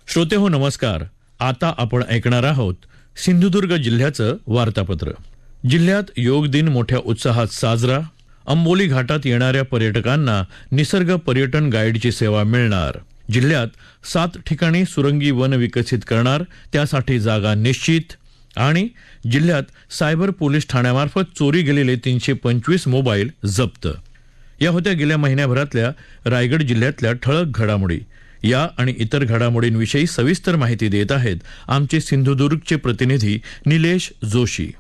श्रोते हो नमस्कार. आता आपण ऐकणार आहोत सिंधुदुर्ग जिल्ह्याचं वार्तापत्र. जिल्ह्यात योग दिन मोठ्या उत्साहात साजरा. अंबोली घाटात येणाऱ्या पर्यटकांना निसर्ग पर्यटन गाईडची सेवा मिळणार. जिल्ह्यात 7 ठिकाणी सुरंगी वन विकसित करणार, त्यासाठी जागा निश्चित. आणि जिल्ह्यात सायबर पोलीस ठाण्यामार्फत चोरी गेलेले 325 मोबाईल जप्त. या होत्या गेल्या महिन्याभरातल्या रायगड जिल्ह्यातल्या ठळक घडामोडी. या आणि इतर घडामोडींविषयी सविस्तर माहिती देत आहेत आमचे सिंधुदुर्गचे प्रतिनिधी निलेश जोशी.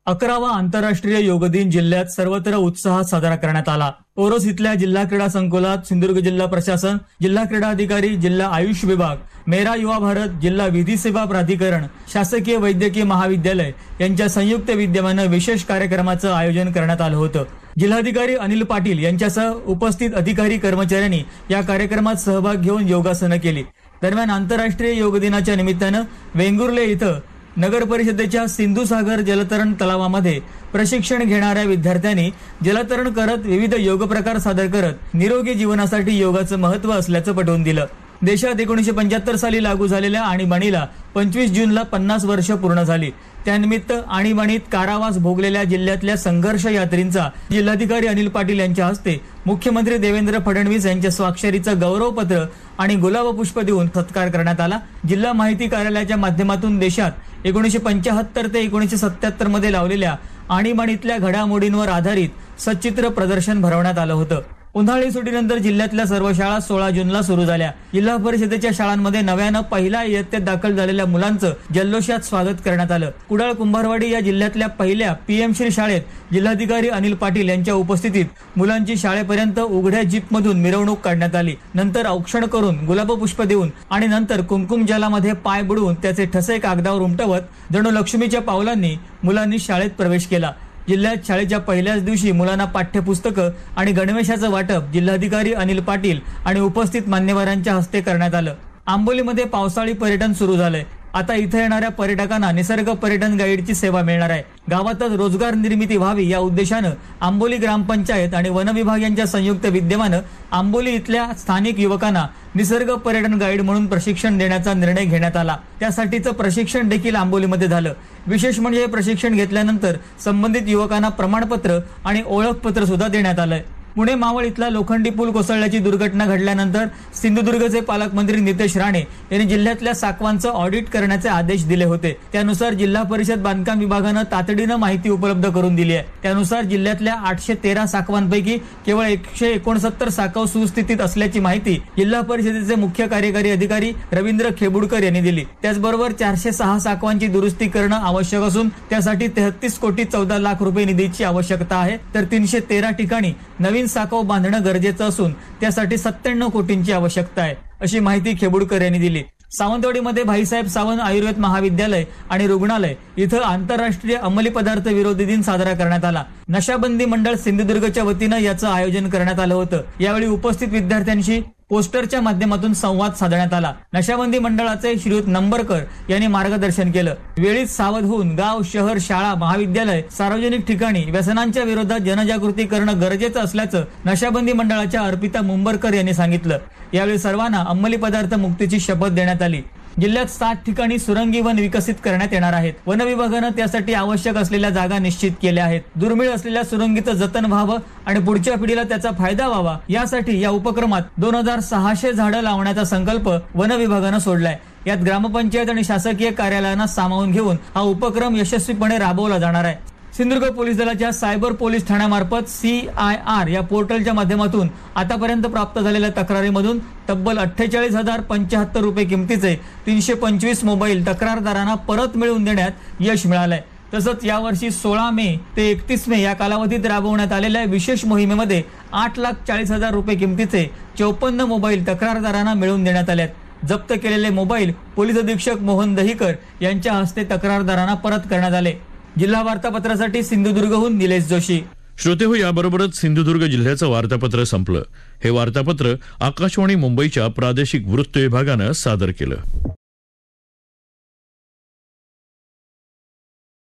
11वा आंतरराष्ट्रीय योग दिन जिल्ह्यात सर्वत्र उत्साहात साजरा करण्यात आला. ओरोस इथल्या जिल्हा क्रीडा संकुलात सिंधुदुर्ग जिल्हा प्रशासन, जिल्हा क्रीडा अधिकारी, जिल्हा आयुष विभाग, मेरा युवा भारत, जिल्हा विधी सेवा प्राधिकरण, शासकीय वैद्यकीय महाविद्यालय यांच्या संयुक्त विद्यमानं विशेष कार्यक्रमाचं आयोजन करण्यात आलं होतं. जिल्हाधिकारी अनिल पाटील यांच्यासह उपस्थित अधिकारी कर्मचाऱ्यांनी या कार्यक्रमात सहभाग घेऊन योगासनं केली. दरम्यान आंतरराष्ट्रीय योग दिनाच्या निमित्तानं वेंगुर्ले इथं नगर परिषदेच्या सिंधुसागर जलतरण तलावामध्ये प्रशिक्षण घेणाऱ्या विद्यार्थ्यांनी जलतरण करत विविध योग प्रकार सादर करत निरोगी जीवनासाठी योगाचं महत्त्व असल्याचं पटवून दिलं. देशात 1975 साली लागू झालेल्या आणीबाणीला 25 जूनला 50 वर्ष पूर्ण झाली. त्यानिमित्त आणीबाणीत कारावास भोगलेल्या जिल्ह्यातल्या संघर्ष यात्रींचा जिल्हाधिकारी अनिल पाटील यांच्या हस्ते मुख्यमंत्री देवेंद्र फडणवीस यांच्या स्वाक्षरीचं गौरवपत्र आणि गुलाबपुष्प देऊन सत्कार करण्यात आला. जिल्हा माहिती कार्यालयाच्या माध्यमातून देशात 1975 ते 1977 मध्ये लावलेल्या आणीबाणीतल्या घडामोडींवर आधारित सचित्र प्रदर्शन भरवण्यात आलं होतं. उन्हाळी सुटीनंतर जिल्ह्यातल्या सर्व शाळा 16 जूनला सुरू झाल्या. जिल्हा परिषदेच्या शाळांमध्ये नव्यानं पहिल्या इयत्तेत दाखल झालेल्या मुलांचं जल्लोषात स्वागत करण्यात आलं. कुडाळ कुंभारवाडी या जिल्ह्यातल्या पहिल्या पीएम श्री शाळेत जिल्हाधिकारी अनिल पाटील यांच्या उपस्थितीत मुलांची शाळेपर्यंत उघड्या जीपमधून मिरवणूक काढण्यात आली. नंतर औक्षण करून गुलाबपुष्प देऊन आणि नंतर कुंकुम जलामध्ये पाय बुडवून त्याचे ठसे कागदावर उमटवत जणू लक्ष्मीच्या पावलांनी मुलांनी शाळेत प्रवेश केला. जिल्ह्यात शाळेच्या पहिल्याच दिवशी मुलांना पाठ्यपुस्तकं आणि गणवेशाचं वाटप जिल्हाधिकारी अनिल पाटील आणि उपस्थित मान्यवरांच्या हस्ते करण्यात आलं. आंबोलीमध्ये पावसाळी पर्यटन सुरू झालंय. आता इथे येणाऱ्या पर्यटकांना निसर्ग पर्यटन गाईडची सेवा मिळणार आहे. गावातच रोजगार निर्मिती व्हावी या उद्देशानं आंबोली ग्रामपंचायत आणि वन विभाग यांच्या संयुक्त विद्यमानं आंबोली इथल्या स्थानिक युवकांना निसर्ग पर्यटन गाईड म्हणून प्रशिक्षण देण्याचा निर्णय घेण्यात आला. त्यासाठीचं प्रशिक्षण देखील आंबोलीमध्ये झालं. विशेष म्हणजे हे प्रशिक्षण घेतल्यानंतर संबंधित युवकांना प्रमाणपत्र आणि ओळखपत्र सुद्धा देण्यात आलंय. पुणे मावळ इथला लोखंडी पूल कोसळल्याची दुर्घटना घडल्यानंतर सिंधुदुर्गचे पालकमंत्री नितेश राणे यांनी जिल्ह्यातल्या साकवांचं ऑडिट करण्याचे आदेश दिले होते. त्यानुसार जिल्हा परिषद बांधकाम विभागानं तातडीनं माहिती उपलब्ध करून दिली आहे. त्यानुसार जिल्ह्यातल्या 813 साकवांपैकी केवळ 169 साकव सुस्थितीत असल्याची माहिती जिल्हा परिषदेचे मुख्य कार्यकारी अधिकारी रवींद्र खेबुडकर यांनी दिली. त्याचबरोबर 406 साकवांची दुरुस्ती करणं आवश्यक असून त्यासाठी 33 कोटी 14 लाख रुपये निधीची आवश्यकता आहे. तर 313 ठिकाणी नवीन साकव बांधणं गरजेचं असून त्यासाठी 97 कोटींची आवश्यकता आहे, अशी माहिती खेबुडकर यांनी दिली. सावंतवाडीमध्ये भाईसाहेब सावंत आयुर्वेद महाविद्यालय आणि रुग्णालय इथं आंतरराष्ट्रीय अंमली पदार्थ विरोधी दिन साजरा करण्यात आला. नशाबंदी मंडळ सिंधुदुर्गच्या वतीनं याचं आयोजन करण्यात आलं होतं. यावेळी उपस्थित विद्यार्थ्यांशी पोस्टरच्या माध्यमातून संवाद साधण्यात आला. नशाबंदी मंडळाचे श्रीयुत नंबरकर यांनी मार्गदर्शन केलं. वेळीच सावध होऊन गाव, शहर, शाळा, महाविद्यालय, सार्वजनिक ठिकाणी व्यसनांच्या विरोधात जनजागृती करणं गरजेचं असल्याचं नशाबंदी मंडळाच्या अर्पिता मुंबरकर यांनी सांगितलं. यावेळी सर्वांना अंमली पदार्थ मुक्तीची शपथ देण्यात आली. जिल्ह्यात 7 ठिकाणी सुरंगी वन विकसित करण्यात येणार आहेत. वन विभागानं त्यासाठी आवश्यक असलेल्या जागा निश्चित केल्या आहेत. दुर्मिळ असलेल्या सुरंगीचं जतन व्हावं आणि पुढच्या पिढीला त्याचा फायदा व्हावा यासाठी या उपक्रमात 2600 झाडं लावण्याचा संकल्प वन विभागानं सोडलाय. यात ग्रामपंचायत आणि शासकीय कार्यालयांना सामावून घेऊन हा उपक्रम यशस्वीपणे राबवला जाणार आहे. सिंधुदुर्ग पोलीस दलाच्या सायबर पोलीस ठाण्यामार्फत CIR या पोर्टलच्या माध्यमातून आतापर्यंत प्राप्त झालेल्या तक्रारीमधून तब्बल 48,075 रुपये किमतीचे 325 मोबाईल तक्रारदारांना परत मिळवून देण्यात यश मिळालंय. तसंच यावर्षी 16 मे ते 31 मे या कालावधीत राबवण्यात आलेल्या विशेष मोहिमेमध्ये 8,40,000 रुपये किमतीचे 54 मोबाईल तक्रारदारांना मिळवून देण्यात आले. जप्त केलेले मोबाईल पोलीस अधीक्षक मोहन दहिकर यांच्या हस्ते तक्रारदारांना परत करण्यात आले. जिल्हा वार्तापत्रासाठी सिंधुदुर्गहून निलेश जोशी. श्रोते हो, याबरोबरच सिंधुदुर्ग जिल्ह्याचं वार्तापत्र संपलं. हे वार्तापत्र आकाशवाणी मुंबईच्या प्रादेशिक वृत्त विभागानं सादर केलं.